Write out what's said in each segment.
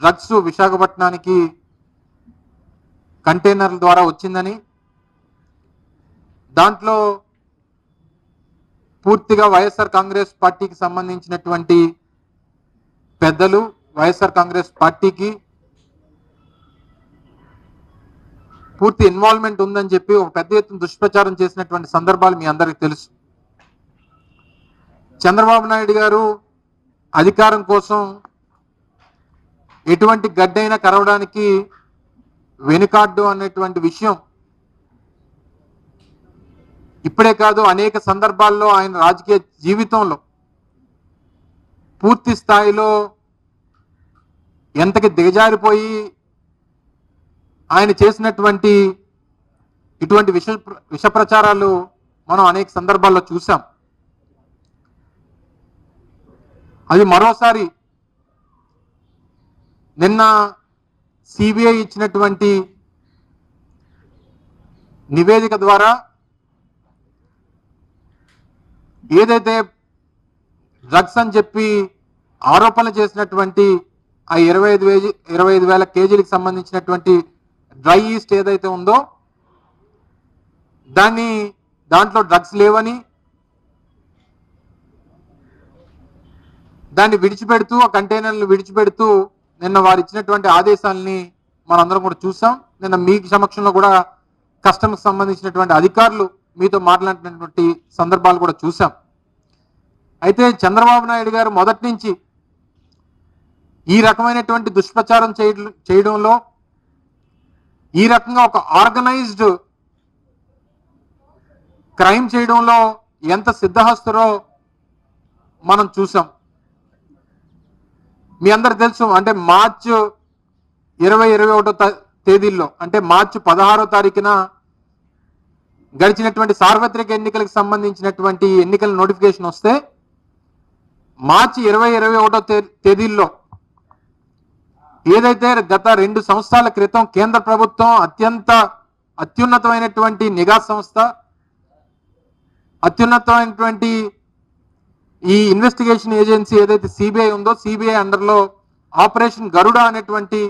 Drugs విశాఖపట్నానికి కంటైనర్ల ద్వారా వచ్చిందని, దాంట్లో పూర్తిగా వైఎస్ఆర్ కాంగ్రెస్ పార్టీకి సంబంధించినటువంటి పెద్దలు, వైఎస్ఆర్ కాంగ్రెస్ పార్టీకి పూర్తి ఇన్వాల్వ్మెంట్ ఉందని చెప్పి ఒక పెద్ద ఎత్తున దుష్ప్రచారం చేసినటువంటి సందర్భాలు మీ అందరికీ తెలుసు. చంద్రబాబు నాయుడు గారు అధికారం కోసం ఎటువంటి గడ్డైనా కరవడానికి వెనుకాడ్డు అనేటువంటి విషయం ఇప్పుడే కాదు, అనేక సందర్భాల్లో ఆయన రాజకీయ జీవితంలో పూర్తి స్థాయిలో ఎంతకి దిగజారిపోయి ఆయన చేసినటువంటి ఇటువంటి విష ప్రచారాలు మనం అనేక సందర్భాల్లో చూసాం. అది మరోసారి నిన్న సిబిఐ ఇచ్చినటువంటి నివేదిక ద్వారా ఏదైతే డ్రగ్స్ అని చెప్పి ఆరోపణలు చేసినటువంటి ఆ 25,000 కేజీలకు సంబంధించినటువంటి డ్రై ఈస్ట్ ఏదైతే ఉందో దాంట్లో డ్రగ్స్ లేవని, దాన్ని విడిచిపెడుతూ, ఆ కంటైనర్లు విడిచిపెడుతూ నిన్న వారు ఇచ్చినటువంటి ఆదేశాలని మనందరం కూడా చూసాం. నిన్న మీ సమక్షంలో కూడా కస్టమ్స్ సంబంధించినటువంటి అధికారులు మీతో మాట్లాడినటువంటి సందర్భాలు కూడా చూసాం. అయితే చంద్రబాబు నాయుడు గారు మొదటి నుంచి ఈ రకమైనటువంటి దుష్ప్రచారం చేయడంలో, ఈ రకంగా ఒక ఆర్గనైజ్డ్ క్రైమ్ చేయడంలో ఎంత సిద్ధహస్తురో మనం చూసాం. మీ అందరు తెలుసు, అంటే మార్చి 21వ తేదీల్లో, అంటే మార్చి 16వ తారీఖున గడిచినటువంటి సార్వత్రిక ఎన్నికలకు సంబంధించినటువంటి ఎన్నికల నోటిఫికేషన్ వస్తే మార్చి 21వ తేదీల్లో ఏదైతే గత 2 సంవత్సరాల క్రితం కేంద్ర ప్రభుత్వం అత్యున్నతమైనటువంటి నిఘా సంస్థ, అత్యున్నతమైనటువంటి ఈ ఇన్వెస్టిగేషన్ ఏజెన్సీ ఏదైతే సిబిఐ ఉందో, సిబిఐ అండర్లో ఆపరేషన్ గరుడ అనేటువంటి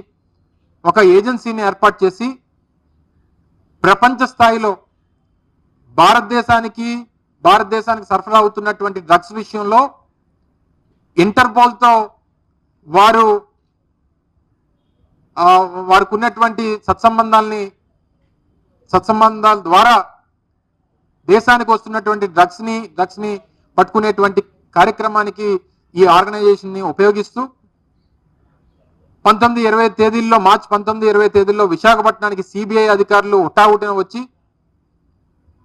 ఒక ఏజెన్సీని ఏర్పాటు చేసి ప్రపంచ స్థాయిలో భారతదేశానికి సరఫరా అవుతున్నటువంటి డ్రగ్స్ విషయంలో ఇంటర్పోల్తో వారికి ఉన్నటువంటి సత్సంబంధాల ద్వారా దేశానికి వస్తున్నటువంటి డ్రగ్స్ ని పట్టుకునేటువంటి కార్యక్రమానికి ఈ ఆర్గనైజేషన్ ని ఉపయోగిస్తూ 19-20 తేదీల్లో, మార్చి 19-20 తేదీల్లో విశాఖపట్నానికి సిబిఐ అధికారులు హుటాహుటిన వచ్చి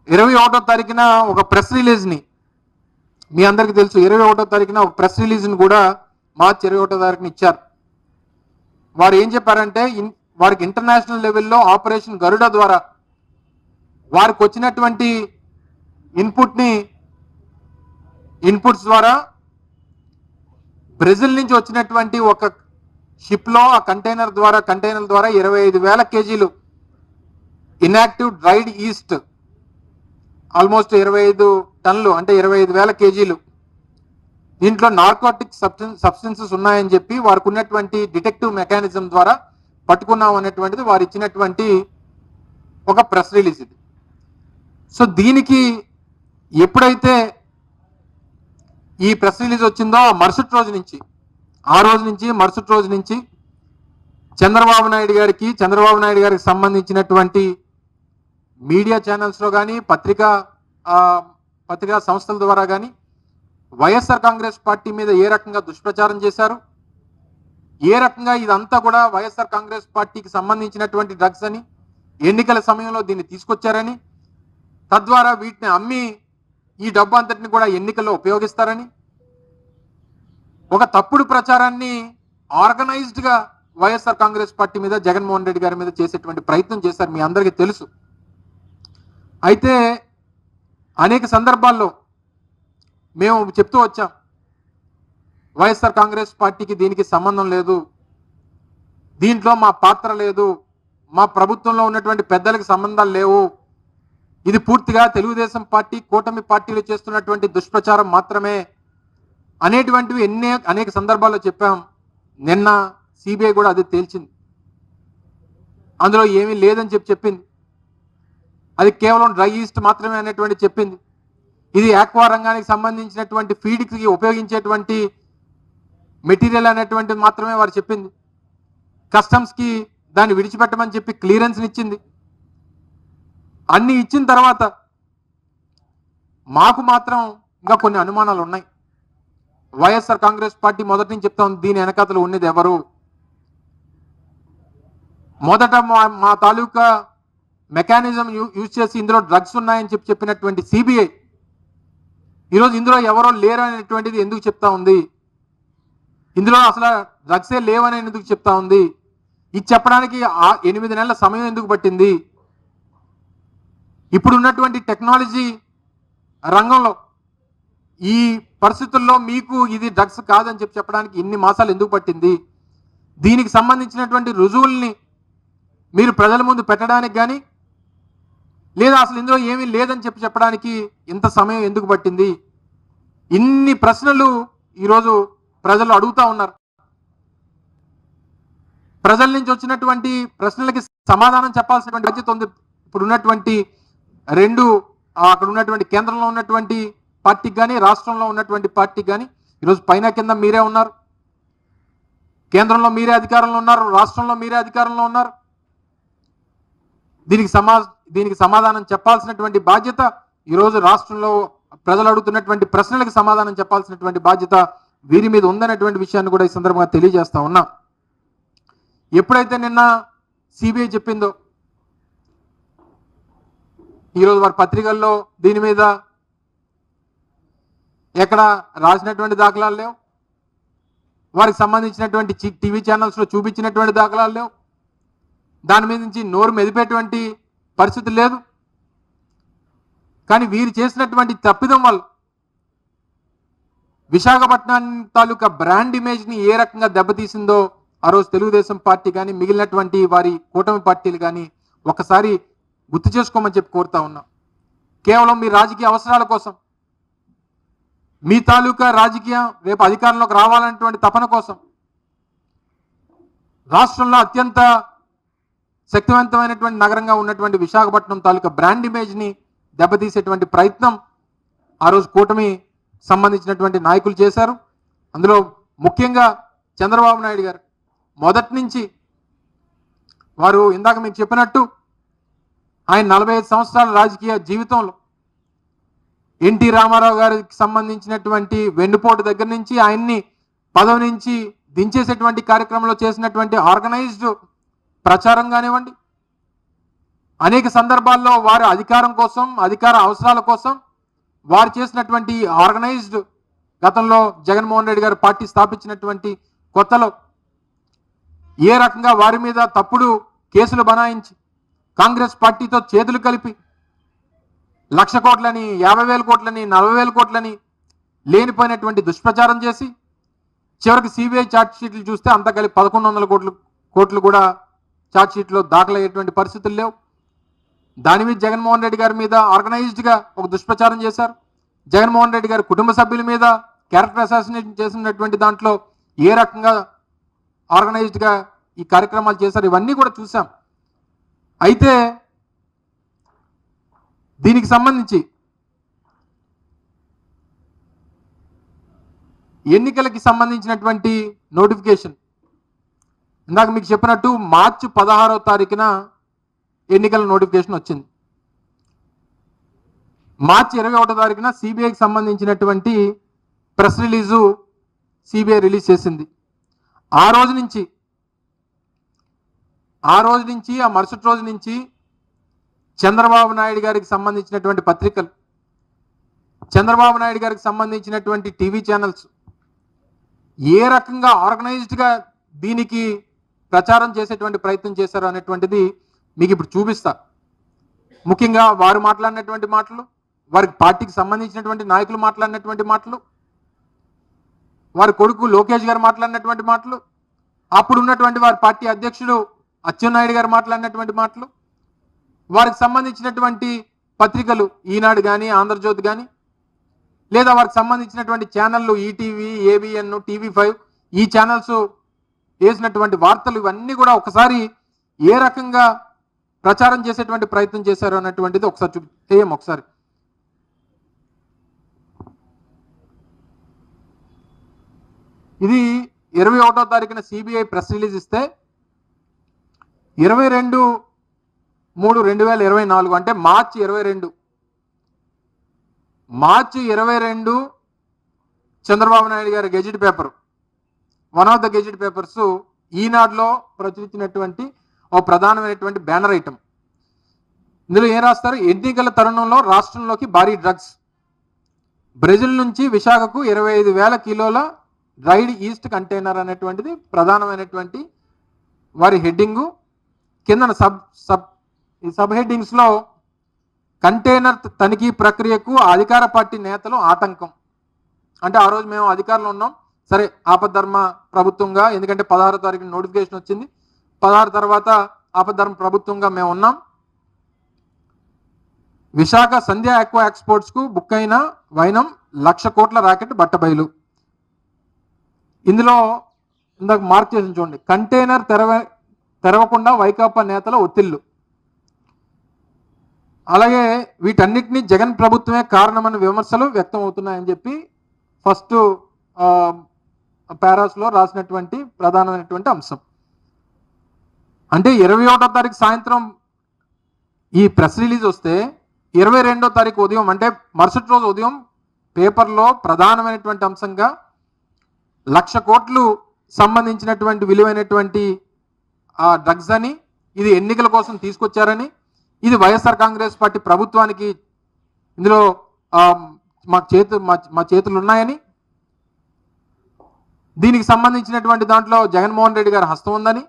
21వ తారీఖున ఒక ప్రెస్ రిలీజ్ ని, మీ అందరికీ తెలుసు, 21వ తారీఖున ఒక ప్రెస్ రిలీజ్ ని కూడా మార్చి 21వ తారీఖున ఇచ్చారు. వారు ఏం చెప్పారంటే, వారికి ఇంటర్నేషనల్ లెవెల్లో ఆపరేషన్ గరుడ ద్వారా వారికి వచ్చినటువంటి ఇన్పుట్స్ ద్వారా బ్రెజిల్ నుంచి వచ్చినటువంటి ఒక షిప్ లో ఆ కంటైనర్ ద్వారా 25,000 కేజీలు ఇన్యాక్టివ్ డ్రైడ్ ఈస్ట్, ఆల్మోస్ట్ 25 టన్నులు, అంటే 25,000 కేజీలు, దీంట్లో నార్కోటిక్ సబ్స్టెన్సెస్ ఉన్నాయని చెప్పి వారికి ఉన్నటువంటి డిటెక్టివ్ మెకానిజం ద్వారా పట్టుకున్నాం అనేటువంటిది వారు ఇచ్చినటువంటి ఒక ప్రెస్ రిలీజ్ ఇది. సో దీనికి ఎప్పుడైతే ఈ ప్రెస్ రిలీజ్ వచ్చిందో మరుసటి రోజు నుంచి చంద్రబాబు నాయుడు గారికి సంబంధించినటువంటి మీడియా ఛానల్స్లో కానీ, పత్రికా సంస్థల ద్వారా కానీ వైఎస్ఆర్ కాంగ్రెస్ పార్టీ మీద ఏ రకంగా దుష్ప్రచారం చేశారు, ఏ రకంగా ఇదంతా కూడా వైఎస్ఆర్ కాంగ్రెస్ పార్టీకి సంబంధించినటువంటి డ్రగ్స్ అని, ఎన్నికల సమయంలో దీన్ని తీసుకొచ్చారని, తద్వారా వీటిని అమ్మి ఈ డబ్బు అంతటిని కూడా ఎన్నికల్లో ఉపయోగిస్తారని ఒక తప్పుడు ప్రచారాన్ని ఆర్గనైజ్డ్ గా వైఎస్ఆర్ కాంగ్రెస్ పార్టీ మీద, జగన్మోహన్ రెడ్డి గారి మీద చేసేటువంటి ప్రయత్నం చేశారు. మీ అందరికీ తెలుసు. అయితే అనేక సందర్భాల్లో మేము చెప్తూ వచ్చాం, వైఎస్ఆర్ కాంగ్రెస్ పార్టీకి దీనికి సంబంధం లేదు, దీంట్లో మా పాత్ర లేదు, మా ప్రభుత్వంలో ఉన్నటువంటి పెద్దలకు సంబంధాలు లేవు, ఇది పూర్తిగా తెలుగుదేశం పార్టీ, కూటమి పార్టీలు చేస్తున్నటువంటి దుష్ప్రచారం మాత్రమే అనేటువంటివి అనేక సందర్భాల్లో చెప్పాం. నిన్న సిబిఐ కూడా అదే తేల్చింది. అందులో ఏమీ లేదని చెప్పింది. అది కేవలం డ్రై ఈస్ట్ మాత్రమే అనేటువంటి చెప్పింది. ఇది ఆక్వా రంగానికి సంబంధించినటువంటి ఫీడ్కి ఉపయోగించేటువంటి మెటీరియల్ అనేటువంటిది మాత్రమే వారు చెప్పింది. కస్టమ్స్కి దాన్ని విడిచిపెట్టమని చెప్పి క్లియరెన్స్ని ఇచ్చింది. అన్ని ఇచ్చిన తర్వాత మాకు మాత్రం ఇంకా కొన్ని అనుమానాలు ఉన్నాయి. వైఎస్ఆర్ కాంగ్రెస్ పార్టీ మొదటి నుంచి చెప్తా ఉంది, దీని వెనకాతలు ఉన్నది ఎవరు? మొదట మా తాలూకా మెకానిజం యూజ్ చేసి ఇందులో డ్రగ్స్ ఉన్నాయని చెప్పినటువంటి సిబిఐ ఈరోజు ఇందులో ఎవరో లేరు అనేటువంటిది ఎందుకు చెప్తా ఉంది? ఇందులో అసలు డ్రగ్సే లేవని ఎందుకు చెప్తా ఉంది? ఇది చెప్పడానికి 8 నెలల సమయం ఎందుకు పట్టింది? ఇప్పుడు ఉన్నటువంటి టెక్నాలజీ రంగంలో ఈ పరిస్థితుల్లో మీకు ఇది డ్రగ్స్ కాదని చెప్పడానికి ఇన్ని మాసాలు ఎందుకు పట్టింది? దీనికి సంబంధించినటువంటి రుజువుల్ని మీరు ప్రజల ముందు పెట్టడానికి కానీ లేదా అసలు ఇందులో ఏమీ లేదని చెప్పడానికి ఇంత సమయం ఎందుకు పట్టింది? ఇన్ని ప్రశ్నలు ఈరోజు ప్రజలు అడుగుతా ఉన్నారు. ప్రజల నుంచి వచ్చినటువంటి ప్రశ్నలకి సమాధానం చెప్పాల్సినటువంటి బాధ్యత ఉంది. ఇప్పుడు ఉన్నటువంటి అక్కడ ఉన్నటువంటి కేంద్రంలో ఉన్నటువంటి పార్టీకి కానీ రాష్ట్రంలో ఉన్నటువంటి పార్టీకి కానీ ఈరోజు పైన కింద మీరే ఉన్నారు. కేంద్రంలో మీరే అధికారంలో ఉన్నారు, రాష్ట్రంలో మీరే అధికారంలో ఉన్నారు. దీనికి సమాధానం చెప్పాల్సినటువంటి బాధ్యత ఈరోజు రాష్ట్రంలో ప్రజలు అడుగుతున్నటువంటి ప్రశ్నలకు సమాధానం చెప్పాల్సినటువంటి బాధ్యత వీరి మీద ఉందనేటువంటి విషయాన్ని కూడా ఈ సందర్భంగా తెలియజేస్తా ఉన్నా. ఎప్పుడైతే నిన్న సిబిఐ చెప్పిందో ఈరోజు వారి పత్రికల్లో దీని మీద ఎక్కడ రాసినటువంటి దాఖలాలు లేవు, వారికి సంబంధించినటువంటి టీవీ ఛానల్స్లో చూపించినటువంటి దాఖలాలు లేవు, దాని మీద నుంచి నోరు మెదిపేటువంటి పరిస్థితి లేదు. కానీ వీరు చేసినటువంటి తప్పిదం వల్ల విశాఖపట్నం తాలూకా బ్రాండ్ ఇమేజ్ని ఏ రకంగా దెబ్బతీసిందో ఆ రోజు తెలుగుదేశం పార్టీ కానీ మిగిలినటువంటి వారి కూటమి పార్టీలు కానీ ఒకసారి గుర్తు చేసుకోమని చెప్పి కోరుతా ఉన్నాం. కేవలం మీ రాజకీయ అవసరాల కోసం, మీ తాలూకా రాజకీయం రేపు అధికారంలోకి రావాలనేటువంటి తపన కోసం రాష్ట్రంలో అత్యంత శక్తివంతమైనటువంటి నగరంగా ఉన్నటువంటి విశాఖపట్నం తాలూకా బ్రాండ్ ఇమేజ్ని దెబ్బతీసేటువంటి ప్రయత్నం ఆ రోజు కూటమి సంబంధించినటువంటి నాయకులు చేశారు. అందులో ముఖ్యంగా చంద్రబాబు నాయుడు గారు మొదటి నుంచి వారు ఇందాక మీకు చెప్పినట్టు ఆయన 45 సంవత్సరాల రాజకీయ జీవితంలో ఎన్టీ రామారావు గారికి సంబంధించినటువంటి వెన్నుపోటు దగ్గర నుంచి ఆయన్ని పదవి నుంచి దించేసేటువంటి కార్యక్రమంలో చేసినటువంటి ఆర్గనైజ్డ్ ప్రచారం కానివ్వండి, అనేక సందర్భాల్లో వారి అధికారం కోసం, అధికార అవసరాల కోసం వారు చేసినటువంటి ఆర్గనైజ్డ్ గతంలో జగన్మోహన్ రెడ్డి గారు పార్టీ స్థాపించినటువంటి కొత్తలో ఏ రకంగా వారి మీద తప్పుడు కేసులు బనాయించి కాంగ్రెస్ పార్టీతో చేతులు కలిపి 1,00,000 కోట్లని, 50,000 కోట్లని, 40,000 కోట్లని లేనిపోయినటువంటి దుష్ప్రచారం చేసి చివరికి సిబిఐ ఛార్జ్ షీట్లు చూస్తే అంతా కలిపి 1,100 కోట్లు కూడా ఛార్జ్ షీట్లో దాఖలయ్యేటువంటి పరిస్థితులు లేవు. దాని మీద జగన్మోహన్ రెడ్డి గారి మీద ఆర్గనైజ్డ్గా ఒక దుష్ప్రచారం చేశారు. జగన్మోహన్ రెడ్డి గారి కుటుంబ సభ్యుల మీద క్యారెక్టర్ అసాసినేషన్ చేసినటువంటి దాంట్లో ఏ రకంగా ఆర్గనైజ్డ్గా ఈ కార్యక్రమాలు చేశారు, ఇవన్నీ కూడా చూసాం. అయితే దీనికి సంబంధించి ఎన్నికలకి సంబంధించినటువంటి నోటిఫికేషన్ ఇందాక మీకు చెప్పినట్టు మార్చి 16వ తారీఖున ఎన్నికల నోటిఫికేషన్ వచ్చింది. మార్చి 21వ తారీఖున సిబిఐకి సంబంధించినటువంటి ప్రెస్ రిలీజు సిబిఐ రిలీజ్ చేసింది. ఆ రోజు నుంచి ఆ మరుసటి రోజు నుంచి చంద్రబాబు నాయుడు గారికి సంబంధించినటువంటి పత్రికలు, చంద్రబాబు నాయుడు గారికి సంబంధించినటువంటి టీవీ ఛానల్స్ ఏ రకంగా ఆర్గనైజ్డ్గా దీనికి ప్రచారం చేసేటువంటి ప్రయత్నం చేశారు అనేటువంటిది మీకు ఇప్పుడు చూపిస్తా. ముఖ్యంగా వారు మాట్లాడినటువంటి మాటలు, వారికి పార్టీకి సంబంధించినటువంటి నాయకులు మాట్లాడినటువంటి మాటలు, వారి కొడుకు లోకేష్ గారు మాట్లాడినటువంటి మాటలు, అప్పుడు ఉన్నటువంటి వారి పార్టీ అధ్యక్షుడు అచ్చెన్నాయుడు గారు మాట్లాడినటువంటి మాటలు, వారికి సంబంధించినటువంటి పత్రికలు ఈనాడు కానీ, ఆంధ్రజ్యోతి కానీ, లేదా వారికి సంబంధించినటువంటి ఛానళ్ళు ఈటీవీ, ఏబిఎన్, TV5 ఈ ఛానల్స్ వేసినటువంటి వార్తలు ఇవన్నీ కూడా ఒకసారి ఏ రకంగా ప్రచారం చేసేటువంటి ప్రయత్నం చేశారు అన్నటువంటిది ఒకసారి ఒకసారి ఇది 21వ తారీఖున సిబిఐ ప్రెస్ రిలీజ్ ఇస్తే 22/3/2024 అంటే మార్చి 22 చంద్రబాబు నాయుడు గారి gazette paper, one of the gazette papers ఈనాడులో ప్రచురించినటువంటి ఓ ప్రధానమైనటువంటి బ్యానర్ ఐటమ్. ఇందులో ఏం రాస్తారు? ఎన్నికల తరుణంలో రాష్ట్రంలోకి భారీ డ్రగ్స్, బ్రెజిల్ నుంచి విశాఖకు 25,000 కిలోల డ్రైడ్ ఈస్ట్ కంటైనర్ అనేటువంటిది ప్రధానమైనటువంటి వారి హెడ్డింగు. కింద సబ్ హెడ్డింగ్స్లో కంటైనర్ తనిఖీ ప్రక్రియకు అధికార పార్టీ నేతలు ఆటంకం. అంటే ఆ రోజు మేము అధికారంలో ఉన్నాం, సరే ఆపద్ధర్మ ప్రభుత్వంగా, ఎందుకంటే 16వ తారీఖున నోటిఫికేషన్ వచ్చింది, 16 తర్వాత ఆపద్ధర్మ ప్రభుత్వంగా మేము ఉన్నాం. విశాఖ సంధ్య ఆక్వా ఎక్స్పోర్ట్స్కు బుక్ అయిన వైనం 1,00,000 కోట్ల రాకెట్ బట్టబయలు. ఇందులో ఇందాక మార్క్ చేసి చూడండి, కంటైనర్ తెరవకుండా వైకాపా నేతల ఒత్తిళ్లు. అలాగే వీటన్నిటినీ జగన్ ప్రభుత్వమే కారణమన్న విమర్శలు వ్యక్తం అవుతున్నాయని చెప్పి ఫస్ట్ పారాస్లో రాసినటువంటి ప్రధానమైనటువంటి అంశం. అంటే 21వ తారీఖు సాయంత్రం ఈ ప్రెస్ రిలీజ్ వస్తే 22వ తారీఖు ఉదయం, అంటే మరుసటి రోజు ఉదయం పేపర్లో ప్రధానమైనటువంటి అంశంగా 1,00,000 కోట్లు సంబంధించినటువంటి విలువైనటువంటి డ్రగ్స్ అని, ఇది ఎన్నికల కోసం తీసుకొచ్చారని, ఇది వైఎస్ఆర్ కాంగ్రెస్ పార్టీ ప్రభుత్వానికి ఇందులో మా చేతులు ఉన్నాయని, దీనికి సంబంధించినటువంటి దాంట్లో జగన్మోహన్ రెడ్డి గారి హస్తం ఉందని,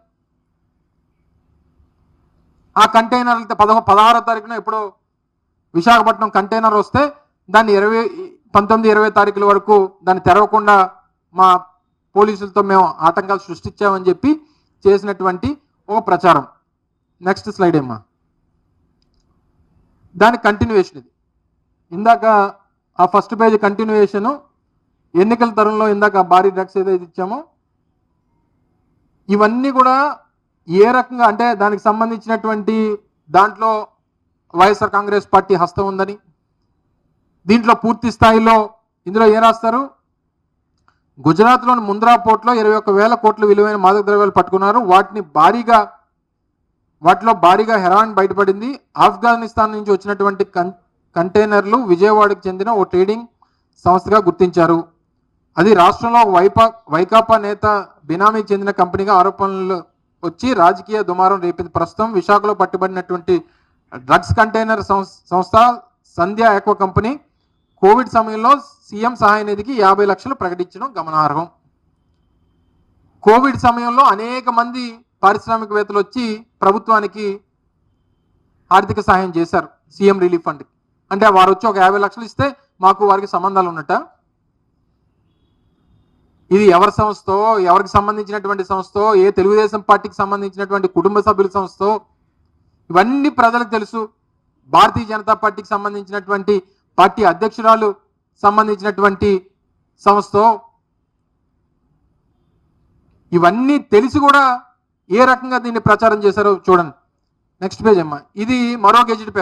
ఆ కంటైనర్ 16వ తారీఖున ఎప్పుడో విశాఖపట్నం కంటైనర్ వస్తే దాన్ని 19-20 తారీఖుల వరకు దాన్ని తెరవకుండా మా పోలీసులతో మేము ఆటంకాలు సృష్టించామని చెప్పి చేసినటువంటి ఒక ప్రచారం. నెక్స్ట్ స్లైడ్ ఏమ్మా. దాని కంటిన్యూవేషన్ ఇది. ఇందాక ఆ ఫస్ట్ పేజ్ కంటిన్యూవేషను, ఎన్నికల తరంలో ఇందాక భారీ డ్రగ్స్ ఏదైతే ఇచ్చామో ఇవన్నీ కూడా ఏ రకంగా, అంటే దానికి సంబంధించినటువంటి దాంట్లో వైఎస్ఆర్ కాంగ్రెస్ పార్టీ హస్తం ఉందని, దీంట్లో పూర్తి స్థాయిలో ఇందులో ఏం రాస్తారు? గుజరాత్లోని ముంద్రా పోర్ట్లో 21,000 కోట్ల విలువైన మాదక ద్రవ్యాలు పట్టుకున్నారు. వాటిలో భారీగా హెరాయిన్ బయటపడింది. ఆఫ్ఘనిస్తాన్ నుంచి వచ్చినటువంటి కంటైనర్లు విజయవాడకు చెందిన ఓ ట్రేడింగ్ సంస్థగా గుర్తించారు. అది రాష్ట్రంలో వైకాపా నేత బినామీకి చెందిన కంపెనీగా ఆరోపణలు వచ్చి రాజకీయ దుమారం రేపింది. ప్రస్తుతం విశాఖలో పట్టుబడినటువంటి డ్రగ్స్ కంటైనర్ సంస్థ సంధ్య ఆక్వా కంపెనీ కోవిడ్ సమయంలో సీఎం సహాయ నిధికి 50 లక్షలు ప్రకటించడం గమనార్హం. కోవిడ్ సమయంలో అనేక మంది పారిశ్రామికవేత్తలు వచ్చి ప్రభుత్వానికి ఆర్థిక సహాయం చేశారు సీఎం రిలీఫ్ ఫండ్. అంటే వారు వచ్చి ఒక 50 లక్షలు ఇస్తే మాకు వారికి సంబంధాలు ఉన్నట్ట? ఇది ఎవరి సంస్థో, ఎవరికి సంబంధించినటువంటి సంస్థో, ఏ తెలుగుదేశం పార్టీకి సంబంధించినటువంటి కుటుంబ సభ్యుల సంస్థో ఇవన్నీ ప్రజలకు తెలుసు. భారతీయ జనతా పార్టీకి సంబంధించినటువంటి పార్టీ అధ్యక్షురాలు సంబంధించినటువంటి సంస్థ, ఇవన్నీ తెలిసి కూడా ఏ రకంగా దీన్ని ప్రచారం చేశారో చూడండి. నెక్స్ట్ పేజ్ అమ్మా. ఇది మరో గెజిట్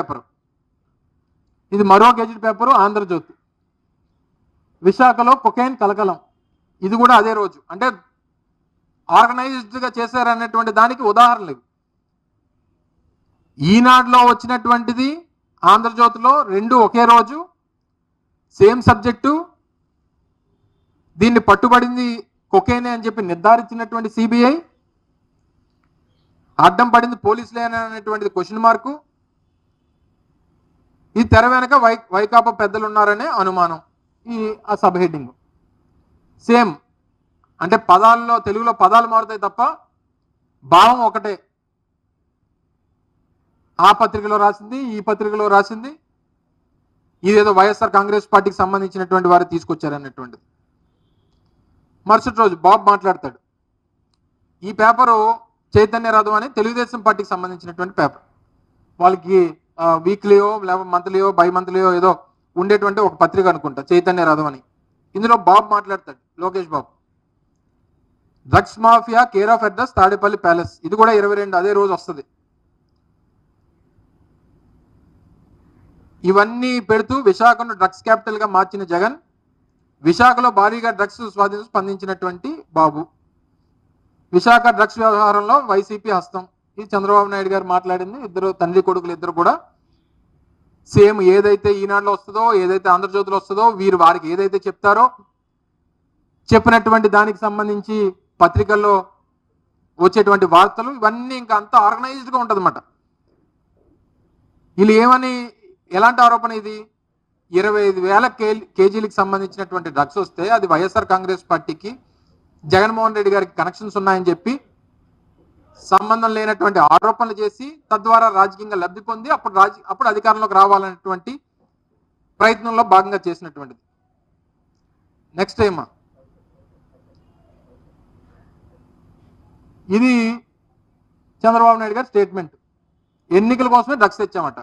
పేపరు, ఆంధ్రజ్యోతి. విశాఖలో కొకైన్ కలకలం, ఇది కూడా అదే రోజు. అంటే ఆర్గనైజ్డ్గా చేశారనేటువంటి దానికి ఉదాహరణలు. ఈనాడులో వచ్చినటువంటిది, ఆంధ్రజ్యోతిలో, రెండు ఒకే రోజు, సేమ్ సబ్జెక్టు. దీన్ని పట్టుబడింది కొకైనే అని చెప్పి నిర్ధారించినటువంటి సిబిఐ, అడ్డం పడింది పోలీసులే అనేటువంటిది క్వశ్చన్ మార్కు. ఈ తెర వెనక వైకాపా పెద్దలు ఉన్నారనే అనుమానం. ఆ సబ్ హెడ్డింగ్ సేమ్. అంటే పదాల్లో, తెలుగులో పదాలు మారుతాయి తప్ప భావం ఒకటే. ఆ పత్రికలో రాసింది, ఈ పత్రికలో రాసింది, ఇదేదో వైఎస్ఆర్ కాంగ్రెస్ పార్టీకి సంబంధించినటువంటి వారు తీసుకొచ్చారనేటువంటిది. మరుసటి రోజు బాబు మాట్లాడతాడు. ఈ పేపరు చైతన్య రథం అని తెలుగుదేశం పార్టీకి సంబంధించినటువంటి పేపర్. వాళ్ళకి వీక్లీయో లేకపోతే మంత్లీయో బై మంత్లీయో ఏదో ఉండేటువంటి ఒక పత్రిక అనుకుంటా, చైతన్య రథం అని. ఇందులో బాబు మాట్లాడతాడు, Lokesh Babu. Drugs mafia care of address Tadepalli palace, ఇది కూడా 22 అదే రోజు వస్తుంది. ఇవన్నీ పెడుతూ విశాఖను డ్రగ్స్ క్యాపిటల్ గా మార్చిన జగన్, విశాఖలో భారీగా డ్రగ్స్ స్వాధీనం స్పందించినటువంటి బాబు, విశాఖ డ్రగ్స్ వ్యవహారంలో వైసీపీ హస్తం. ఇది చంద్రబాబు నాయుడు గారు మాట్లాడింది. ఇద్దరు తండ్రి కొడుకులు ఇద్దరు కూడా సేమ్ ఏదైతే ఈనాడులో వస్తుందో, ఏదైతే ఆంధ్రజ్యోతిలో వస్తుందో, వీరు వారికి ఏదైతే చెప్తారో చెప్పినటువంటి దానికి సంబంధించి పత్రికల్లో వచ్చేటువంటి వార్తలు ఇవన్నీ ఇంకా అంతా ఆర్గనైజ్డ్గా ఉంటుంది అన్నమాట. వీళ్ళు ఏమని, ఎలాంటి ఆరోపణ ఇది, 25,000 కేజీలకు సంబంధించినటువంటి డ్రగ్స్ వస్తే అది వైఎస్ఆర్ కాంగ్రెస్ పార్టీకి జగన్మోహన్ రెడ్డి గారికి కనెక్షన్స్ ఉన్నాయని చెప్పి సంబంధం లేనటువంటి ఆరోపణలు చేసి తద్వారా రాజకీయంగా లబ్ధి పొంది అప్పుడు అధికారంలోకి రావాలనేటువంటి ప్రయత్నంలో భాగంగా చేసినటువంటిది. నెక్స్ట్ టైం ఇది చంద్రబాబు నాయుడు గారి స్టేట్మెంట్, ఎన్నికల కోసమే డ్రగ్స్ తెచ్చామట.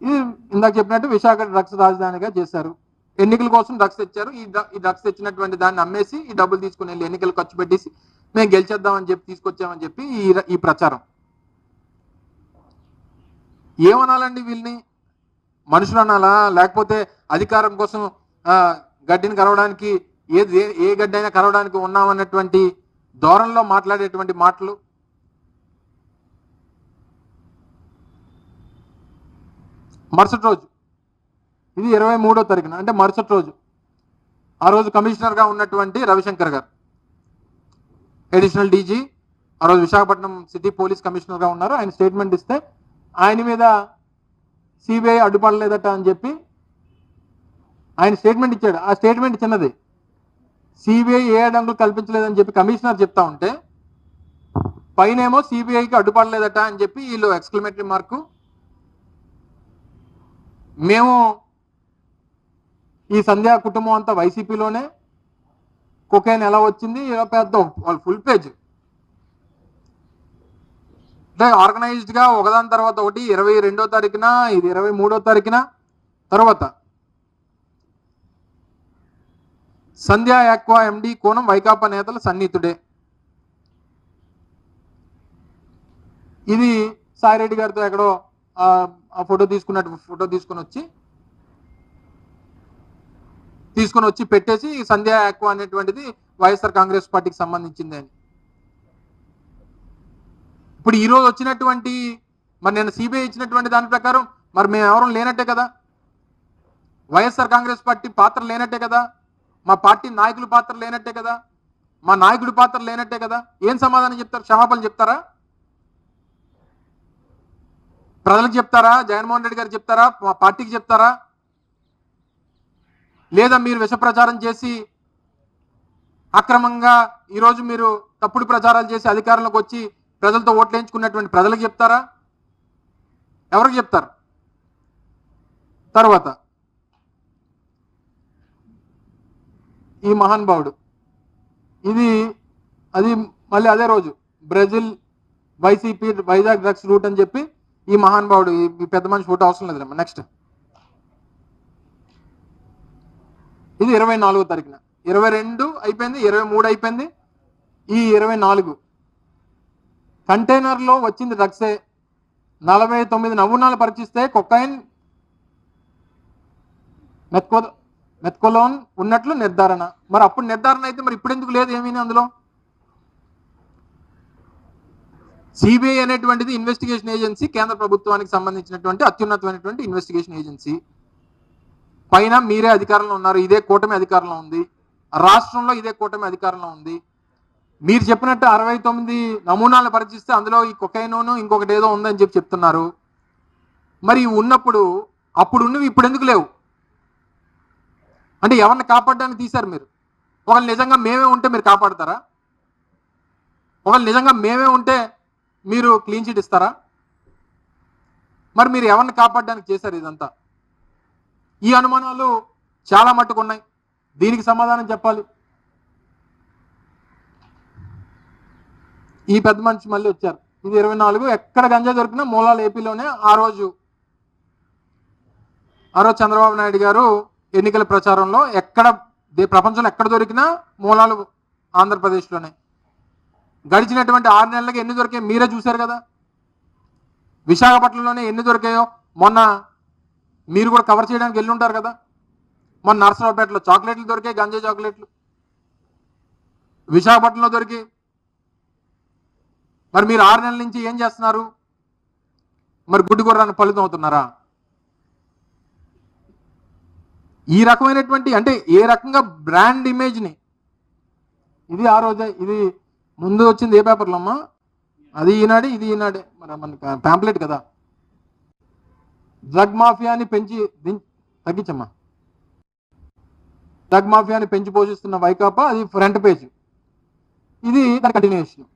ఇది ఇందాక చెప్పినట్టు విశాఖ డ్రగ్స్ రాజధానిగా చేశారు, ఎన్నికల కోసం డ్రగ్స్ తెచ్చారు. ఈ డ్రగ్స్ తెచ్చినటువంటి దాన్ని అమ్మేసి ఈ డబ్బులు తీసుకుని వెళ్ళి ఎన్నికలు ఖర్చు పెట్టేసి మేము గెలిచేద్దామని చెప్పి తీసుకొచ్చామని చెప్పి ఈ ప్రచారం. ఏమనాలండి వీళ్ళని, మనుషులు అనాలా, లేకపోతే అధికారం కోసం గడ్డిని కరవడానికి ఏ గడ్డైనా కరవడానికి ఉన్నామన్నటువంటి ధోరణిలో మాట్లాడేటువంటి మాటలు. మరుసటి రోజు, ఇది 23వ తారీఖున, అంటే మరుసటి రోజు, ఆ రోజు కమిషనర్గా ఉన్నటువంటి రవిశంకర్ గారు, అడిషనల్ డీజీ, ఆ రోజు విశాఖపట్నం సిటీ పోలీస్ కమిషనర్గా ఉన్నారు. ఆయన స్టేట్మెంట్ ఇస్తే ఆయన మీద సిబిఐ అడ్డుపడలేదట అని చెప్పి ఆయన స్టేట్మెంట్ ఇచ్చాడు. ఆ స్టేట్మెంట్ చిన్నది, సిబిఐ ఏ అడ్డంకులు కల్పించలేదని చెప్పి కమిషనర్ చెప్తా ఉంటే పైనేమో సిబిఐకి అడ్డుపడలేదట అని చెప్పి వీళ్ళు ఎక్స్క్లమేటరీ మార్కు. మేము ఈ సంధ్యా కుటుంబం అంతా వైసీపీలోనే, కొకైన్ ఎలా వచ్చింది, పెద్ద ఫుల్ పేజ్, అంటే ఆర్గనైజ్డ్గా ఒకదాని తర్వాత ఒకటి. 22వ తారీఖున, ఇది 23వ తారీఖున, తర్వాత సంధ్యా యాక్వా ఎండి కోణం వైకాపా నేతల సన్నిహితుడే. ఇది సాయిరెడ్డి గారితో ఎక్కడో ఆ ఫోటో తీసుకొని వచ్చి పెట్టేసి సంధ్యా యాక్వా అనేటువంటిది వైఎస్ఆర్ కాంగ్రెస్ పార్టీకి సంబంధించింది అని. ఇప్పుడు ఈరోజు వచ్చినటువంటి, మరి నేను సిబిఐ ఇచ్చినటువంటి దాని ప్రకారం మరి మేము ఎవరూ లేనట్టే కదా, వైఎస్ఆర్ కాంగ్రెస్ పార్టీ పాత్ర లేనట్టే కదా, మా పార్టీ నాయకుల పాత్ర లేనట్టే కదా, మా నాయకుడి పాత్ర లేనట్టే కదా. ఏం సమాధానం చెప్తారు? క్షమాపణలు చెప్తారా? ప్రజలకు చెప్తారా? జగన్మోహన్ రెడ్డి గారు చెప్తారా? మా పార్టీకి చెప్తారా? లేదా మీరు విష ప్రచారం చేసి అక్రమంగా ఈరోజు మీరు తప్పుడు ప్రచారాలు చేసి అధికారంలోకి వచ్చి ప్రజలతో ఓట్లు వేయించుకున్నటువంటి ప్రజలకు చెప్తారా? ఎవరికి చెప్తారు? తర్వాత ఈ మహానుభావుడు, అది మళ్ళీ అదే రోజు Brazil YCP Vizag drugs route అని చెప్పి ఈ మహానుభావుడు, ఈ పెద్ద మనిషి ఫోటో అవసరం లేదు. నెక్స్ట్, ఇది 24వ తారీఖున, 22 అయిపోయింది, 23 అయిపోయింది, ఈ 24 కంటైనర్లో వచ్చింది డ్రగ్సే. 49 నమూనాలు పరీక్షిస్తే కొకైన్, మెత్కోలోన్ ఉన్నట్లు నిర్ధారణ. మరి అప్పుడు నిర్ధారణ అయితే మరి ఇప్పుడు ఎందుకు లేదు ఏమీ అందులో? సిబిఐ అనేటువంటిది ఇన్వెస్టిగేషన్ ఏజెన్సీ, కేంద్ర ప్రభుత్వానికి సంబంధించినటువంటి అత్యున్నతమైనటువంటి ఇన్వెస్టిగేషన్ ఏజెన్సీ. పైన మీరే అధికారంలో ఉన్నారు, ఇదే కూటమి అధికారంలో ఉంది, రాష్ట్రంలో ఇదే కూటమి అధికారంలో ఉంది. మీరు చెప్పినట్టు 69 నమూనాలను పరీక్షిస్తే అందులో ఈ కొకైనోను ఇంకొకటి ఏదో ఉందని చెప్పి చెప్తున్నారు. మరి ఉన్నప్పుడు అప్పుడు ఉన్నవి ఇప్పుడు ఎందుకు లేవు? అంటే ఎవరిని కాపాడడానికి తీశారు మీరు? ఒకళ్ళు నిజంగా మేమే ఉంటే మీరు కాపాడతారా? ఒకళ్ళు నిజంగా మేమే ఉంటే మీరు క్లీన్ చిట్ ఇస్తారా? మరి మీరు ఎవరిని కాపాడడానికి చేశారు ఇదంతా? ఈ అనుమానాలు చాలా మట్టుకు ఉన్నాయి, దీనికి సమాధానం చెప్పాలి. ఈ పెద్ద మనిషి మళ్ళీ వచ్చారు, ఇది 24. ఎక్కడ గంజా దొరికినా మూలాలు ఏపీలోనే. ఆ రోజు చంద్రబాబు నాయుడు గారు ఎన్నికల ప్రచారంలో ఎక్కడ ప్రపంచంలో ఎక్కడ దొరికినా మూలాలు ఆంధ్రప్రదేశ్లోనే. గడిచినటువంటి 6 నెలలకి ఎన్ని దొరికాయో మీరే చూశారు కదా. విశాఖపట్నంలోనే ఎన్ని దొరికాయో మొన్న మీరు కూడా కవర్ చేయడానికి వెళ్ళి ఉంటారు కదా. మొన్న నర్సరావుపేటలో చాక్లెట్లు దొరికాయి, గంజాయి చాక్లెట్లు విశాఖపట్నంలో దొరికి. మరి మీరు 6 నెలల నుంచి ఏం చేస్తున్నారు? మరి గుడ్డి గుర్రాన్ని ఫలితం అవుతున్నారా? ఈ రకమైనటువంటి అంటే ఏ రకంగా బ్రాండ్ ఇమేజ్ని, ఇది ఆ రోజే, ఇది ముందు వచ్చింది ఏ పేపర్లో అమ్మా? అది ఈనాడే, ఇది ఈనాడే, మరి మన ప్యాంప్లెట్ కదా. డ్రగ్ మాఫియాని పెంచి తగ్గించమ్మా. డ్రగ్ మాఫియాని పెంచి పోషిస్తున్న వైకాపా, అది ఫ్రంట్ పేజ్. ఇది దాని కంటిన్యూషన్.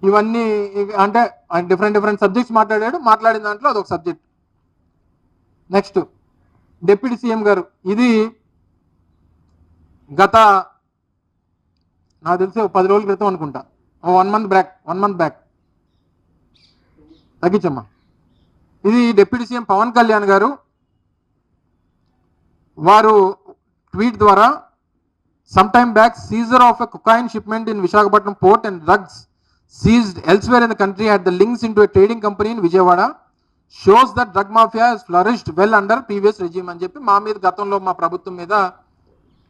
ఇవన్నీ అంటే డిఫరెంట్ సబ్జెక్ట్స్ మాట్లాడిన దాంట్లో అదొక సబ్జెక్ట్. నెక్స్ట్ డిప్యూటీ సీఎం గారు, ఇది గత నాకు తెలిసి 10 రోజుల క్రితం అనుకుంటా, 1 మంత్ బ్యాక్ తగ్గించమ్మా. ఇది డిప్యూటీ సీఎం పవన్ కళ్యాణ్ గారు వారు ట్వీట్ ద్వారా some time back Caesar of a cocaine shipment in Visakhapatnam port and drugs seized elsewhere in the country had the links into a trading company in Vijayawada shows that drug mafia has flourished well under previous regime అని చెప్పి మా మీద గతంలో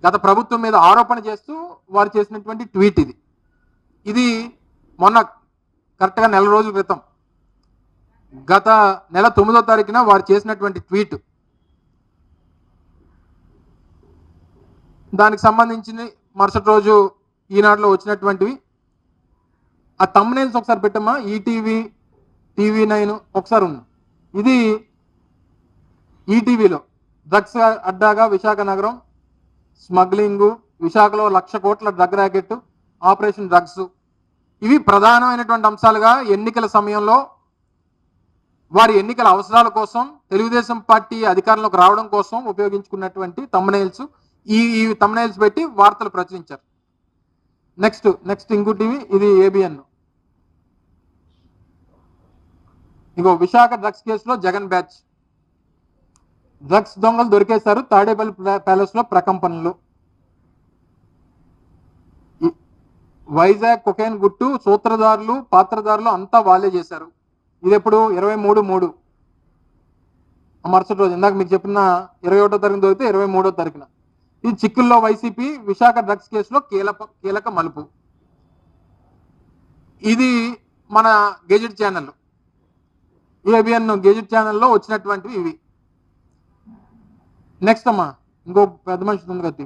గత ప్రభుత్వం మీద ఆరోపణ చేస్తూ వారు చేసినటువంటి ట్వీట్ ఇది. ఇది మొన్న కరెక్ట్గా నెల రోజుల క్రితం, గత నెల 9వ తారీఖున వారు చేసినటువంటి ట్వీట్. దానికి సంబంధించిన మరుసటి రోజు ఈనాడులో వచ్చినటువంటివి. ఆ థంబ్నెయిల్స్ ఒకసారి పెట్టమ్మా. ఈటీవీ, TV9 ఒకసారి ఉంది. ఇది ఈటీవీలో డ్రగ్స్ అడ్డాగా విశాఖ నగరం, స్మగ్లింగు, విశాఖలో 1,00,000 కోట్ల డ్రగ్ ర్యాకెట్, ఆపరేషన్ డ్రగ్స్. ఇవి ప్రధానమైనటువంటి అంశాలుగా ఎన్నికల సమయంలో వారి ఎన్నికల అవసరాల కోసం తెలుగుదేశం పార్టీ అధికారంలోకి రావడం కోసం ఉపయోగించుకున్నటువంటి థంబ్నెయిల్స్. ఈ థంబ్నెయిల్స్ పెట్టి వార్తలు ప్రచురించారు. నెక్స్ట్ ఇంకో టీవీ, ఇది ABN. ఇగో విశాఖ డ్రగ్స్ కేసులో జగన్ బ్యాచ్. డ్రగ్స్ దొంగలు దొరికేశారు, తాడేపల్లి ప్యాలెస్ లో ప్రకంపనలు. వైజాగ్ కొకైన్ గుట్టు సూత్రధారులు, పాత్రధారులు అంతా వాళ్ళే చేశారు. ఇది ఎప్పుడు? 23/3 మరుసటి రోజు. ఇందాక మీకు చెప్పిన 21వ తారీఖున దొరికితే 23వ తారీఖున. ఇది చిక్కుల్లో వైసీపీ విశాఖ డ్రగ్స్ కేసులో కీలక మలుపు. ఇది మన గెజెట్ ఛానల్, ABN గెజెట్ ఛానల్లో వచ్చినటువంటివి ఇవి. నెక్స్ట్ అమ్మా, ఇంకో పెద్ద మనిషి ఉంది కదా,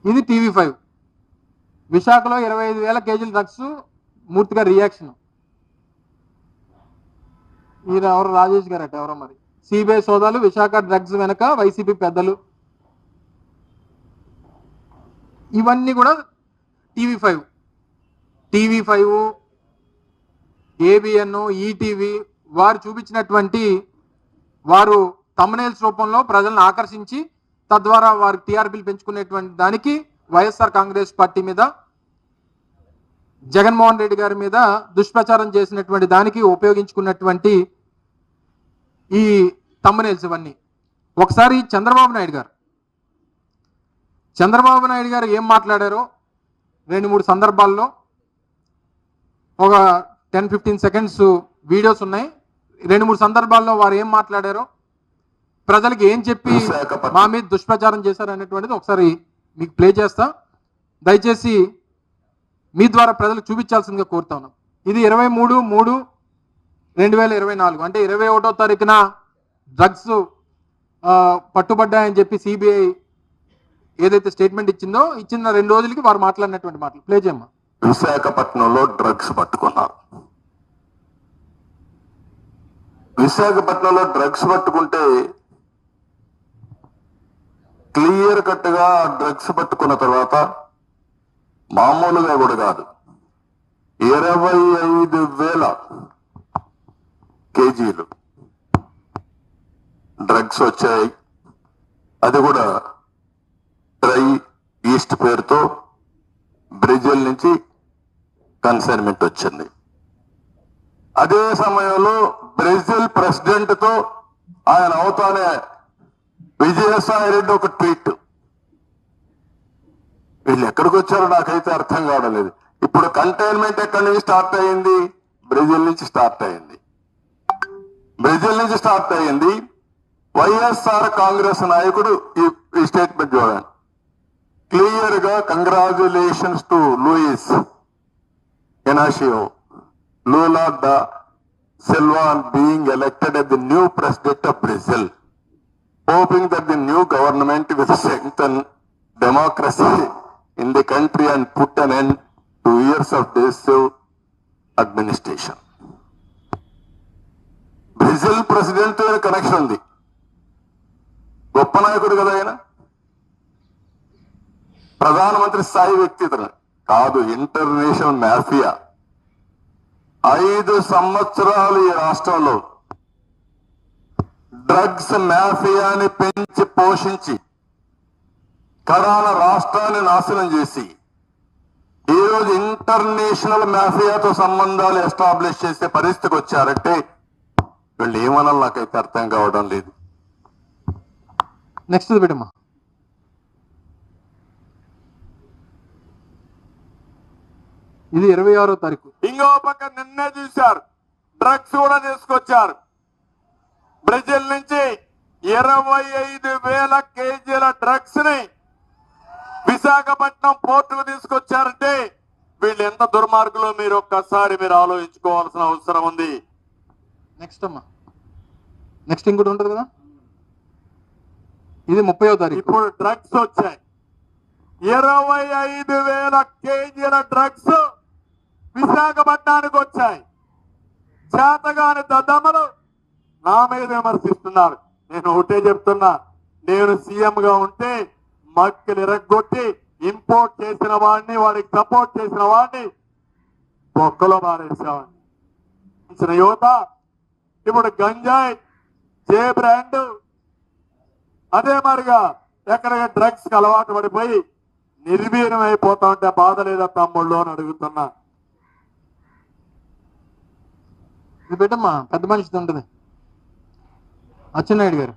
ఇది TV5. విశాఖలో 25,000 కేజీల డ్రగ్స్, మూర్తిగా రియాక్షన్. ఈయన ఎవరు? రాజేష్ గారు అట ఎవరో మరి. CBI సోదాలు, విశాఖ డ్రగ్స్ వెనక వైసీపీ పెద్దలు. ఇవన్నీ కూడా TV5, ABN, ఈటీవీ వారు చూపించినటువంటి, వారు థంబ్నెయిల్స్ రూపంలో ప్రజలను ఆకర్షించి తద్వారా వారికి TRPలు పెంచుకునేటువంటి దానికి వైఎస్ఆర్ కాంగ్రెస్ పార్టీ మీద, జగన్మోహన్ రెడ్డి గారి మీద దుష్ప్రచారం చేసినటువంటి దానికి ఉపయోగించుకున్నటువంటి ఈ థంబ్నెయిల్స్ ఇవన్నీ. ఒకసారి చంద్రబాబు నాయుడు గారు ఏం మాట్లాడారో 2-3 సందర్భాల్లో ఒక 10-15 సెకండ్స్ వీడియోస్ ఉన్నాయి. 2-3 సందర్భాల్లో వారు ఏం మాట్లాడారో, ప్రజలకు ఏం చెప్పి మా మీద దుష్ప్రచారం చేశారు అనేటువంటిది ఒకసారి మీకు ప్లే చేస్తా. దయచేసి మీ ద్వారా ప్రజలకు చూపించాల్సిందిగా కోరుతా ఉన్నాం. ఇది 23/3/2024 అంటే 21వ తారీఖున డ్రగ్స్ పట్టుబడ్డాయని చెప్పి CBI ఏదైతే స్టేట్మెంట్ ఇచ్చిన 2 రోజులకి వారు మాట్లాడినటువంటి మాటలు ప్లే చేయమ్మా. విశాఖపట్నంలో డ్రగ్స్ పట్టుకున్నారు. విశాఖపట్నంలో డ్రగ్స్ పట్టుకుంటే క్లియర్ కట్ గా డ్రగ్స్ పట్టుకున్న తర్వాత మామూలుగా కూడా కాదు, 25,000 కేజీలు డ్రగ్స్ వచ్చాయి. అది కూడా డ్రై ఈస్ట్ పేరుతో బ్రెజిల్ నుంచి కన్సైన్మెంట్ వచ్చింది. అదే సమయంలో బ్రెజిల్ ప్రెసిడెంట్ తో ఆయన అవుతానే విజయసాయి రెడ్డి ఒక ట్వీట్. వీళ్ళు ఎక్కడికి వచ్చారో నాకైతే అర్థం కావడం లేదు. ఇప్పుడు కంటైన్మెంట్ ఎక్కడి నుంచి స్టార్ట్ అయ్యింది? బ్రెజిల్ నుంచి స్టార్ట్ అయ్యింది. బ్రెజిల్ నుంచి స్టార్ట్ అయ్యింది. వైఎస్ఆర్ కాంగ్రెస్ నాయకుడు ఈ స్టేట్మెంట్ చూడండి. క్లియర్ గా congratulations to Luiz Inacio Lula da Silva being elected as the new president of Brazil, hoping that the new government will strengthen democracy in the country and put an end to years of divisive administration. Brazil president connection ఉంది. గొప్ప నాయకుడు కదా ఆయన, ప్రధానమంత్రి స్థాయి వ్యక్తి ఇతను కాదు. ఇంటర్నేషనల్ మాఫియా 5 సంవత్సరాలు ఈ రాష్ట్రంలో డ్రగ్స్ మాఫియాని పెంచి పోషించి కడాన రాష్ట్రాన్ని నాశనం చేసి ఈరోజు ఇంటర్నేషనల్ మాఫియాతో సంబంధాలు ఎస్టాబ్లిష్ చేసే పరిస్థితికి వచ్చారంటే వీళ్ళు ఏమనాలి నాకైతే అర్థం కావడం లేదు. నెక్స్ట్ పెట్టమ్మా. ఇది 26వ తారీఖు. ఇంకో పక్క నిన్నే చూశారు, డ్రగ్స్ కూడా తీసుకొచ్చారు. బ్రెజిల్ నుంచి 25,000 కేజీల డ్రగ్స్ ని విశాఖపట్నం పోర్టుకు తీసుకొచ్చారంటే వీళ్ళు ఎంత దుర్మార్గులో మీరు ఒక్కసారి ఆలోచించుకోవాల్సిన అవసరం ఉంది. నెక్స్ట్ అమ్మా. నెక్స్ట్ ఇంకోటి ఉంటుంది కదా, ఇది 30వ తారీఖు. ఇప్పుడు డ్రగ్స్ వచ్చాయి. 25,000 కేజీల డ్రగ్స్ విశాఖపట్నానికి వచ్చాయి. చేతగాని దద్దమ్మలు నా మీద విమర్శిస్తున్నారు. నేను ఒకటే చెప్తున్నా, నేను సీఎం గా ఉంటే మక్కలు ఇరగొట్టి ఇంపోర్ట్ చేసిన వాడిని, వాడికి సపోర్ట్ చేసిన వాడిని బొక్కలో మారేసేవాడిని. యువత ఇప్పుడు గంజాయి, జే బ్రాండ్, అదే మరిగా ఎక్కడ డ్రగ్స్ కి అలవాటు పడిపోయి నిర్వీర్యం అయిపోతా ఉంటే బాధ లేదా తమ్ముళ్ళు అని అడుగుతున్నా. ఇది పెట్టమ్మా, పెద్ద మనిషిది ఉంటుంది. అచ్చెన్నాయుడు గారు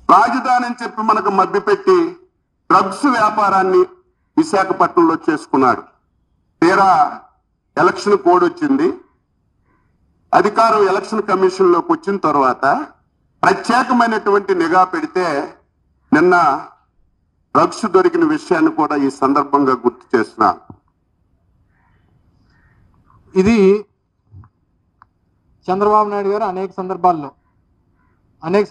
రాజధాని అని చెప్పి మనకు మభ్యపెట్టి డ్రగ్స్ వ్యాపారాన్ని విశాఖపట్నంలో చేసుకున్నాడు. తీరా ఎలక్షన్ కోడ్ వచ్చింది, అధికారం ఎలక్షన్ కమిషన్ లోకి వచ్చిన తర్వాత ప్రత్యేకమైనటువంటి నిఘా పెడితే నిన్న డ్రగ్స్ దొరికిన విషయాన్ని కూడా ఈ సందర్భంగా గుర్తు చేస్తున్నాను. ఇది చంద్రబాబు నాయుడు గారు అనేక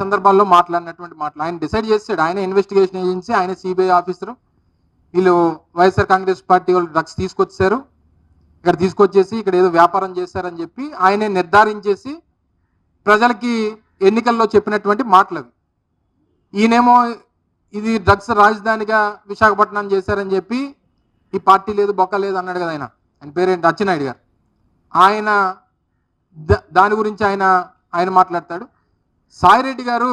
సందర్భాల్లో మాట్లాడినటువంటి మాటలు. ఆయన డిసైడ్ చేశాడు, ఆయన ఇన్వెస్టిగేషన్ ఏజెన్సీ, ఆయన సిబిఐ ఆఫీసరు, వీళ్ళు వైఎస్ఆర్ కాంగ్రెస్ పార్టీ వాళ్ళు డ్రగ్స్ తీసుకొచ్చారు, ఇక్కడ తీసుకొచ్చేసి ఇక్కడ ఏదో వ్యాపారం చేశారని చెప్పి ఆయనే నిర్ధారించేసి ప్రజలకి ఎన్నికల్లో చెప్పినటువంటి మాటలు అవి. ఈయనేమో ఇది డ్రగ్స్ రాజధానిగా విశాఖపట్నం చేశారని చెప్పి ఈ పార్టీ లేదు బొక్క లేదు అన్నాడు కదా. ఆయన పేరేంటి, అచ్చెన్నాయుడు గారు. ఆయన దాని గురించి ఆయన మాట్లాడతాడు. సాయిరెడ్డి గారు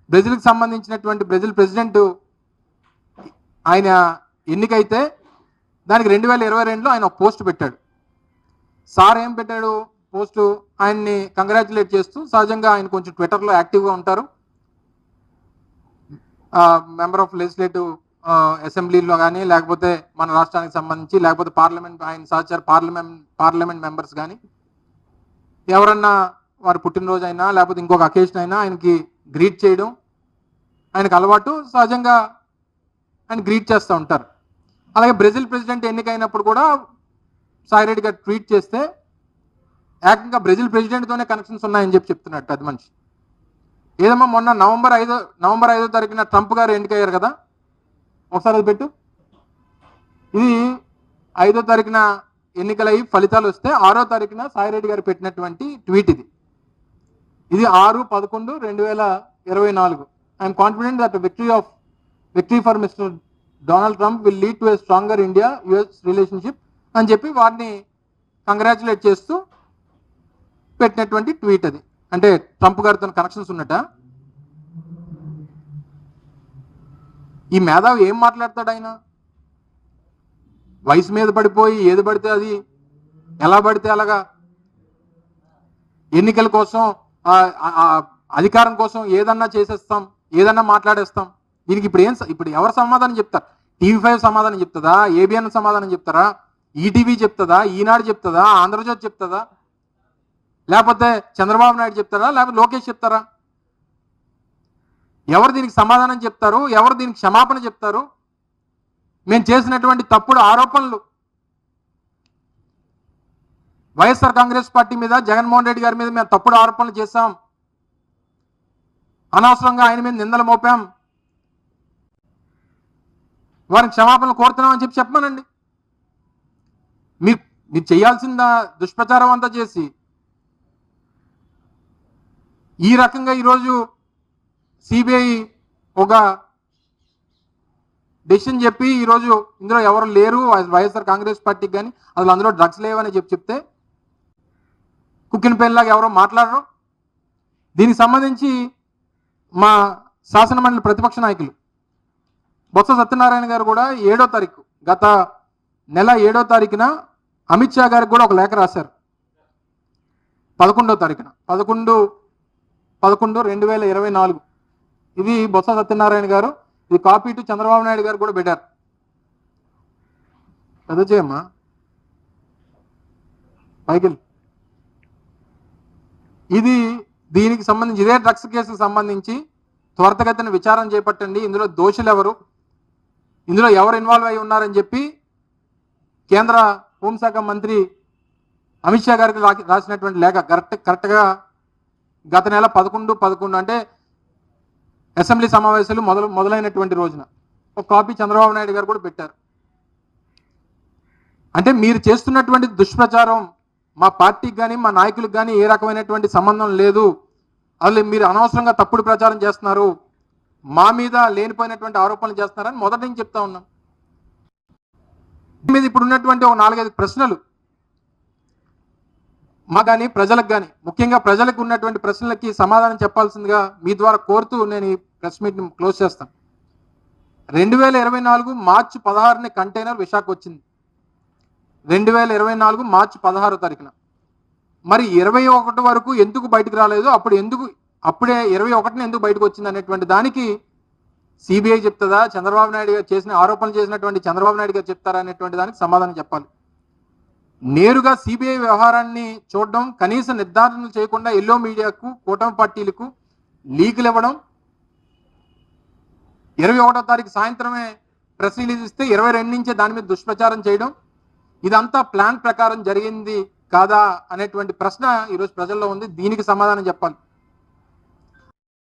బ్రెజిల్కి సంబంధించినటువంటి బ్రెజిల్ ప్రెసిడెంట్ ఆయన ఎన్నికైతే దానికి 2022లో ఆయన ఒక పోస్ట్ పెట్టాడు. సార్ ఏం పెట్టాడు పోస్టు, ఆయన్ని కంగ్రాచులేట్ చేస్తూ, సహజంగా ఆయన కొంచెం ట్విట్టర్లో యాక్టివ్గా ఉంటారు, మెంబర్ ఆఫ్ లెజిస్లేటివ్ అసెంబ్లీలో కానీ లేకపోతే మన రాష్ట్రానికి సంబంధించి లేకపోతే పార్లమెంట్, ఆయన సహచార పార్లమెంట్ మెంబర్స్ కానీ ఎవరన్నా వారి పుట్టినరోజు అయినా లేకపోతే ఇంకొక అకేషన్ అయినా ఆయనకి గ్రీట్ చేయడం ఆయనకు అలవాటు, సహజంగా ఆయన గ్రీట్ చేస్తూ ఉంటారు. అలాగే బ్రెజిల్ ప్రెసిడెంట్ ఎన్నికైనప్పుడు కూడా సాయిరెడ్డి గారు ట్వీట్ చేస్తే ఏకంగా బ్రెజిల్ ప్రెసిడెంట్తోనే కనెక్షన్స్ ఉన్నాయని చెప్తున్నాడు పెద్ద మనిషి. ఏదమ్మా మొన్న నవంబర్ 5వ తారీఖున ట్రంప్ గారు ఎన్నికయ్యారు కదా, ఒకసారి అది పెట్టు. ఇది 5వ తారీఖున ఎన్నికలయ్యి ఫలితాలు వస్తే 6వ తారీఖున సాయిరెడ్డి గారు పెట్టినటువంటి ట్వీట్ ఇది. ఇది 6/11/2024. I'm confident that victory for mister Donald Trump will lead to A stronger India US relationship అని చెప్పి వారిని కంగ్రాచులేట్ చేస్తూ పెట్టినటువంటి ట్వీట్ అది. అంటే ట్రంప్ గారితో కనెక్షన్స్ ఉన్నట. ఈ మేధావి ఏం మాట్లాడతాడు ఆయన? వయసు మీద పడిపోయి ఏది పడితే అది, ఎలా పడితే అలాగా ఎన్నికల కోసం అధికారం కోసం ఏదన్నా చేసేస్తాం, ఏదన్నా మాట్లాడేస్తాం. దీనికి ఇప్పుడు ఎవరు సమాధానం చెప్తారు? TV5 సమాధానం చెప్తుందా? ABN సమాధానం చెప్తారా? ఈటీవీ చెప్తుందా? ఈనాడు చెప్తుందా? ఆంధ్రజ్యోతి చెప్తుందా? లేకపోతే చంద్రబాబు నాయుడు చెప్తారా? లేకపోతే లోకేష్ చెప్తారా? ఎవరు దీనికి సమాధానం చెప్తారు? ఎవరు దీనికి క్షమాపణ చెప్తారు? మేము చేసినటువంటి తప్పుడు ఆరోపణలు వైఎస్ఆర్ కాంగ్రెస్ పార్టీ మీద, జగన్మోహన్ రెడ్డి గారి మీద మేము తప్పుడు ఆరోపణలు చేశాం, అనవసరంగా ఆయన మీద నిందలు మోపాం, వారిని క్షమాపణలు కోరుతున్నామని చెప్పమనండి. మీరు చేయాల్సిన దుష్ప్రచారం అంతా చేసి ఈ రకంగా ఈరోజు సిబిఐ ఒక డెసిషన్ చెప్పి ఈరోజు ఇందులో ఎవరు లేరు వైఎస్ఆర్ కాంగ్రెస్ పార్టీకి కానీ, అసలు అందులో డ్రగ్స్ లేవని చెప్తే కుక్కిన పెళ్ళలాగా ఎవరో మాట్లాడరు. దీనికి సంబంధించి మా శాసనమండలి ప్రతిపక్ష నాయకులు బొత్స సత్యనారాయణ గారు కూడా 7వ తారీఖు, గత నెల 7వ తారీఖున అమిత్ షా గారికి కూడా ఒక లేఖ రాశారు. 11వ తారీఖున 11/11/2024 ఇది బొత్స సత్యనారాయణ గారు, ఇది కాపీ టు చంద్రబాబు నాయుడు గారు కూడా పెట్టారు. పెద్ద చేయమ్మా పైకి. దీనికి సంబంధించి ఇదే డ్రగ్స్ కేసుకు సంబంధించి త్వరితగతిన విచారణ చేపట్టండి, ఇందులో దోషులు ఎవరు, ఇందులో ఎవరు ఇన్వాల్వ్ అయి ఉన్నారని చెప్పి కేంద్ర హోంశాఖ మంత్రి అమిత్ షా గారికి రాసినటువంటి లేఖ కరెక్ట్గా గత నెల 11/11 అంటే అసెంబ్లీ సమావేశాలు మొదలైనటువంటి రోజున ఒక కాపీ చంద్రబాబు నాయుడు గారు కూడా పెట్టారు. అంటే మీరు చేస్తున్నటువంటి దుష్ప్రచారం మా పార్టీకి కానీ మా నాయకులకు కానీ ఏ రకమైనటువంటి సంబంధం లేదు, అసలు మీరు అనవసరంగా తప్పుడు ప్రచారం చేస్తున్నారు, మా మీద లేనిపోయినటువంటి ఆరోపణలు చేస్తున్నారని మొదటి నుంచి చెప్తా ఉన్నాం. మీద ఇప్పుడు ఉన్నటువంటి ఒక 4-5 ప్రశ్నలు మా కానీ ప్రజలకు కానీ, ముఖ్యంగా ప్రజలకు ఉన్నటువంటి ప్రశ్నలకి సమాధానం చెప్పాల్సిందిగా మీ ద్వారా కోరుతూ నేను ఈ ప్రెస్ మీట్ని క్లోజ్ చేస్తాను. 2024 మార్చి 16 కంటైనర్ విశాఖ వచ్చింది. 2024 మార్చి 16 తారీఖున. మరి 21 వరకు ఎందుకు బయటకు రాలేదు, అప్పుడే 21న ఎందుకు బయటకు వచ్చింది అనేటువంటి దానికి సిబిఐ చెప్తుందా, చంద్రబాబు నాయుడు గారు చేసిన ఆరోపణలు చేసినటువంటి చంద్రబాబు నాయుడు గారు చెప్తారా అనేటువంటి దానికి సమాధానం చెప్పాలి. నేరుగా సిబిఐ వ్యవహారాన్ని చూడడం, కనీస నిర్ధారణలు చేయకుండా ఎల్లో మీడియాకు, కూటమి పార్టీలకు లీకులు ఇవ్వడం, 21వ తారీఖు సాయంత్రమే ప్రెస్ రిలీజ్ ఇస్తే 22 నుంచే దాని మీద దుష్ప్రచారం చేయడం, ఇదంతా ప్లాన్ ప్రకారం జరిగింది కాదా అనేటువంటి ప్రశ్న ఈరోజు ప్రజల్లో ఉంది. దీనికి సమాధానం చెప్పాలి.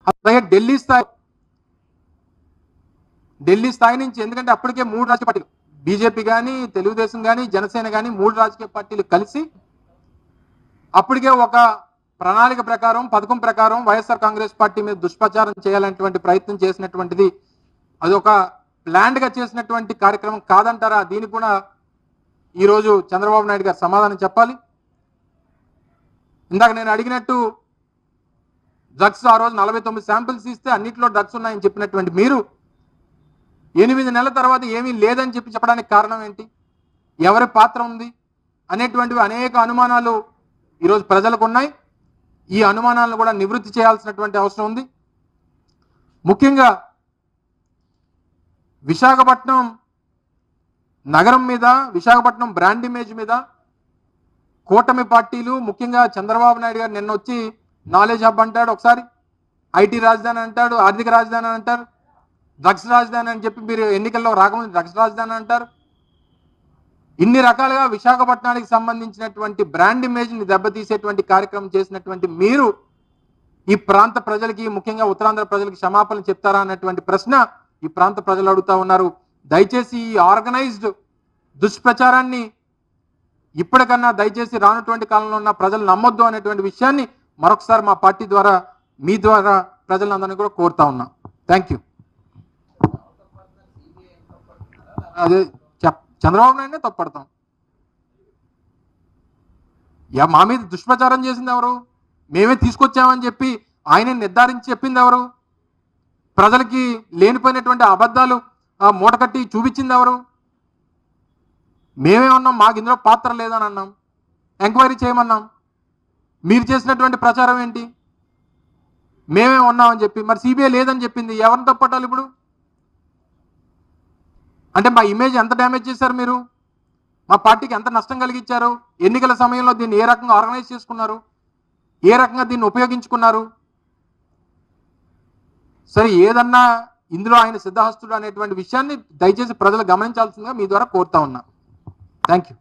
అలాగే ఢిల్లీ స్థాయి నుంచి, ఎందుకంటే అప్పటికే 3 రాజకీయ పార్టీలు, బీజేపీ కానీ, తెలుగుదేశం కానీ, జనసేన కానీ 3 రాజకీయ పార్టీలు కలిసి అప్పటికే ఒక ప్రణాళిక ప్రకారం, పథకం ప్రకారం వైఎస్ఆర్ కాంగ్రెస్ పార్టీ మీద దుష్ప్రచారం చేయాలనేటువంటి ప్రయత్నం చేసినటువంటిది అది ఒక ప్లాన్డ్గా చేసినటువంటి కార్యక్రమం కాదంటారా? దీనికి కూడా ఈరోజు చంద్రబాబు నాయుడు గారు సమాధానం చెప్పాలి. ఇందాక నేను అడిగినట్టు డ్రగ్స్ ఆ రోజు 49 శాంపిల్స్ ఇస్తే అన్నింటిలో డ్రగ్స్ ఉన్నాయని చెప్పినటువంటి మీరు 8 నెలల తర్వాత ఏమీ లేదని చెప్పడానికి కారణం ఏంటి? ఎవరి పాత్ర ఉంది అనేటువంటివి అనేక అనుమానాలు ఈరోజు ప్రజలకు ఉన్నాయి. ఈ అనుమానాలను కూడా నివృత్తి చేయాల్సినటువంటి అవసరం ఉంది. ముఖ్యంగా విశాఖపట్నం నగరం మీద, విశాఖపట్నం బ్రాండ్ ఇమేజ్ మీద కూటమి పార్టీలు, ముఖ్యంగా చంద్రబాబు నాయుడు గారు నిన్న వచ్చి నాలెడ్జ్ హబ్ అంటాడు, ఒకసారి ఐటీ రాజధాని అంటాడు, ఆర్థిక రాజధాని అంటారు, డ్రగ్స్ రాజధాని అని చెప్పి మీరు ఎన్నికల్లో రాకముందు డ్రగ్స్ రాజధాని అంటారు. ఇన్ని రకాలుగా విశాఖపట్నానికి సంబంధించినటువంటి బ్రాండ్ ఇమేజ్ని దెబ్బతీసేటువంటి కార్యక్రమం చేసినటువంటి మీరు ఈ ప్రాంత ప్రజలకి, ముఖ్యంగా ఉత్తరాంధ్ర ప్రజలకి క్షమాపణలు చెప్తారా అన్నటువంటి ప్రశ్న ఈ ప్రాంత ప్రజలు అడుగుతా ఉన్నారు. దయచేసి ఈ ఆర్గనైజ్డ్ దుష్ప్రచారాన్ని ఇప్పటికన్నా దయచేసి రానటువంటి కాలంలో ఉన్న ప్రజలు నమ్మొద్దు అనేటువంటి విషయాన్ని మరొకసారి మా పార్టీ ద్వారా, మీ ద్వారా ప్రజలందరినీ కూడా కోరుతా ఉన్నాం. Thank you. అదే చంద్రబాబు నాయుడునే తప్పడతాం. మా మీద దుష్ప్రచారం చేసింది ఎవరు? మేమే తీసుకొచ్చామని చెప్పి ఆయన నిర్ధారించి చెప్పింది ఎవరు? ప్రజలకి లేనిపోయినటువంటి అబద్ధాలు మూటకట్టి చూపించింది ఎవరు? మేమే ఉన్నాం, మాకు ఇందులో పాత్ర లేదని అన్నాం, ఎంక్వైరీ చేయమన్నాం. మీరు చేసినటువంటి ప్రచారం ఏంటి? మేమే ఉన్నామని చెప్పి, మరి సిబిఐ లేదని చెప్పింది, ఎవరిని తప్పట్టాలి ఇప్పుడు? అంటే మా ఇమేజ్ ఎంత డ్యామేజ్ చేశారు మీరు? మా పార్టీకి ఎంత నష్టం కలిగించారు? ఎన్నికల సమయంలో దీన్ని ఏ రకంగా ఆర్గనైజ్ చేసుకున్నారు? ఏ రకంగా దీన్ని ఉపయోగించుకున్నారు? సరే, ఏదన్నా ఇందులో ఆయన సిద్ధహస్తుడు అనేటువంటి విషయాన్ని దయచేసి ప్రజలు గమనించాల్సిందిగా మీ ద్వారా కోరుతా ఉన్నా. Thank you.